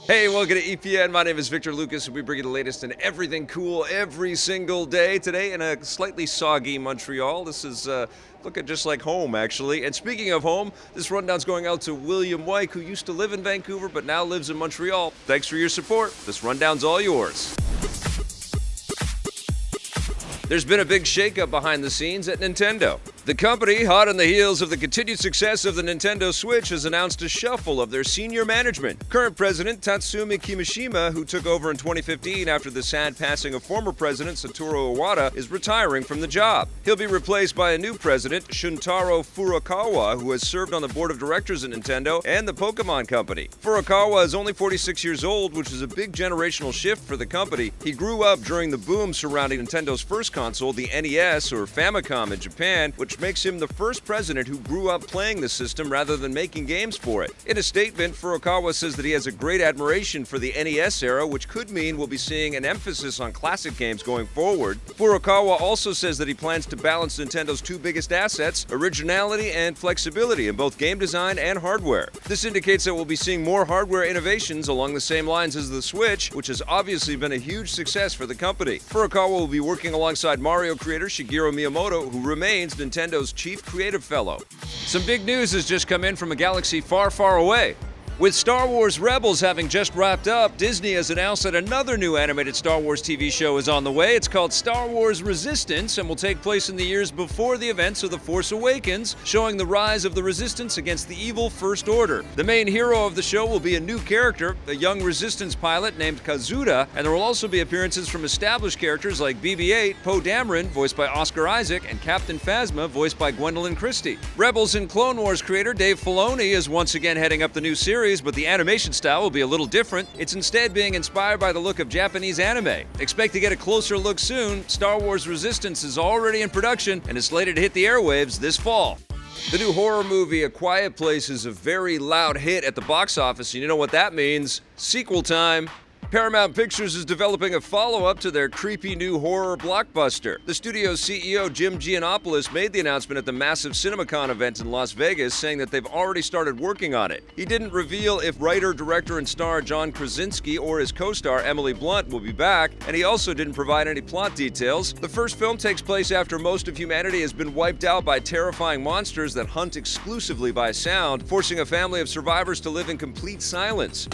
Hey, welcome to EPN. My name is Victor Lucas, and we bring you the latest in everything cool every single day. Today, in a slightly soggy Montreal. This is looking just like home, actually. And speaking of home, this rundown's going out to William White, who used to live in Vancouver but now lives in Montreal. Thanks for your support. This rundown's all yours. There's been a big shakeup behind the scenes at Nintendo. The company, hot on the heels of the continued success of the Nintendo Switch, has announced a shuffle of their senior management. Current president Tatsumi Kimishima, who took over in 2015 after the sad passing of former president Satoru Iwata, is retiring from the job. He'll be replaced by a new president, Shuntaro Furukawa, who has served on the board of directors at Nintendo and the Pokemon Company. Furukawa is only 46 years old, which is a big generational shift for the company. He grew up during the boom surrounding Nintendo's first console, the NES or Famicom in Japan, which makes him the first president who grew up playing the system rather than making games for it. In a statement, Furukawa says that he has a great admiration for the NES era, which could mean we'll be seeing an emphasis on classic games going forward. Furukawa also says that he plans to balance Nintendo's two biggest assets, originality and flexibility in both game design and hardware. This indicates that we'll be seeing more hardware innovations along the same lines as the Switch, which has obviously been a huge success for the company. Furukawa will be working alongside Mario creator Shigeru Miyamoto, who remains Nintendo's chief creative fellow. Some big news has just come in from a galaxy far, far away. With Star Wars Rebels having just wrapped up, Disney has announced that another new animated Star Wars TV show is on the way. It's called Star Wars Resistance and will take place in the years before the events of The Force Awakens, showing the rise of the Resistance against the evil First Order. The main hero of the show will be a new character, a young Resistance pilot named Kazuda, and there will also be appearances from established characters like BB-8, Poe Dameron, voiced by Oscar Isaac, and Captain Phasma, voiced by Gwendolyn Christie. Rebels and Clone Wars creator Dave Filoni is once again heading up the new series, but the animation style will be a little different. It's instead being inspired by the look of Japanese anime. Expect to get a closer look soon. Star Wars Resistance is already in production and is slated to hit the airwaves this fall. The new horror movie A Quiet Place is a very loud hit at the box office, and you know what that means. Sequel time. Paramount Pictures is developing a follow-up to their creepy new horror blockbuster. The studio's CEO, Jim Giannopoulos, made the announcement at the massive CinemaCon event in Las Vegas, saying that they've already started working on it. He didn't reveal if writer, director, and star John Krasinski or his co-star Emily Blunt will be back, and he also didn't provide any plot details. The first film takes place after most of humanity has been wiped out by terrifying monsters that hunt exclusively by sound, forcing a family of survivors to live in complete silence.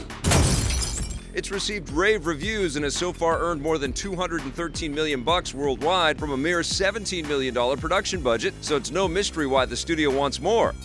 It's received rave reviews and has so far earned more than $213 million worldwide from a mere $17 million production budget, so it's no mystery why the studio wants more.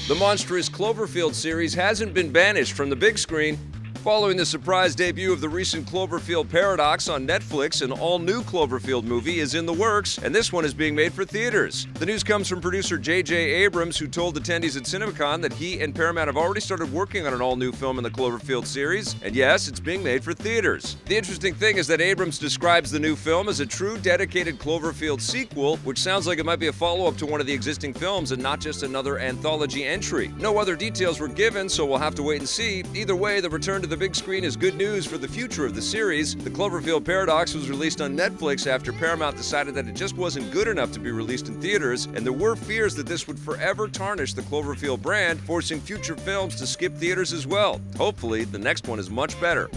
The monstrous Cloverfield series hasn't been banished from the big screen. Following the surprise debut of the recent Cloverfield Paradox on Netflix, an all-new Cloverfield movie is in the works, and this one is being made for theaters. The news comes from producer JJ Abrams, who told attendees at CinemaCon that he and Paramount have already started working on an all-new film in the Cloverfield series, and yes, it's being made for theaters. The interesting thing is that Abrams describes the new film as a true dedicated Cloverfield sequel, which sounds like it might be a follow-up to one of the existing films and not just another anthology entry. No other details were given, so we'll have to wait and see. Either way, the return to the big screen is good news for the future of the series. The Cloverfield Paradox was released on Netflix after Paramount decided that it just wasn't good enough to be released in theaters, and there were fears that this would forever tarnish the Cloverfield brand, forcing future films to skip theaters as well. Hopefully, the next one is much better.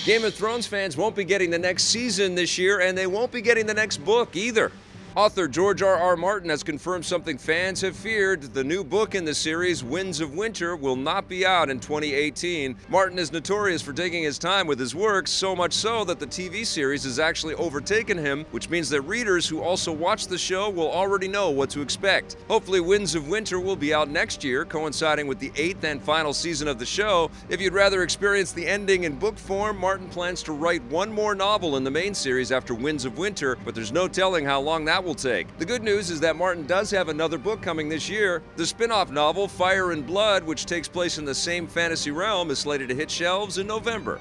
Game of Thrones fans won't be getting the next season this year, and they won't be getting the next book either. Author George R.R. Martin has confirmed something fans have feared. The new book in the series, Winds of Winter, will not be out in 2018. Martin is notorious for taking his time with his work, so much so that the TV series has actually overtaken him, which means that readers who also watch the show will already know what to expect. Hopefully, Winds of Winter will be out next year, coinciding with the 8th and final season of the show. If you'd rather experience the ending in book form, Martin plans to write one more novel in the main series after Winds of Winter, but there's no telling how long that will take. The good news is that Martin does have another book coming this year. The spin-off novel, Fire and Blood, which takes place in the same fantasy realm, is slated to hit shelves in November.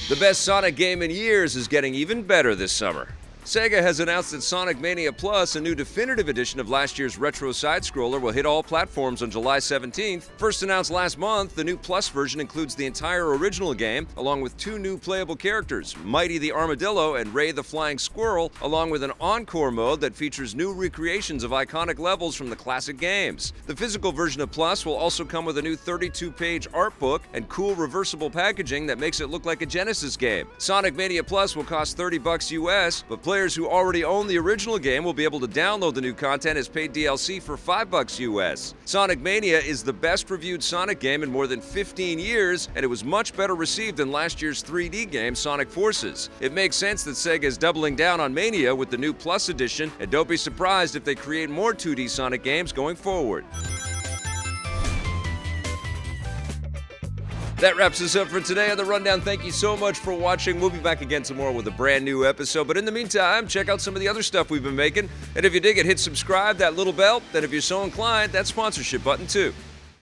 The best Sonic game in years is getting even better this summer. Sega has announced that Sonic Mania Plus, a new definitive edition of last year's retro side-scroller, will hit all platforms on July 17th. First announced last month, the new Plus version includes the entire original game, along with 2 new playable characters, Mighty the Armadillo and Ray the Flying Squirrel, along with an encore mode that features new recreations of iconic levels from the classic games. The physical version of Plus will also come with a new 32-page art book and cool reversible packaging that makes it look like a Genesis game. Sonic Mania Plus will cost $30 US, but players who already own the original game will be able to download the new content as paid DLC for $5 US. Sonic Mania is the best reviewed Sonic game in more than 15 years, and it was much better received than last year's 3D game Sonic Forces. It makes sense that Sega is doubling down on Mania with the new Plus edition, and don't be surprised if they create more 2D Sonic games going forward. That wraps us up for today on The Rundown. Thank you so much for watching. We'll be back again tomorrow with a brand new episode. But in the meantime, check out some of the other stuff we've been making. And if you dig it, hit subscribe, that little bell. Then if you're so inclined, that sponsorship button too.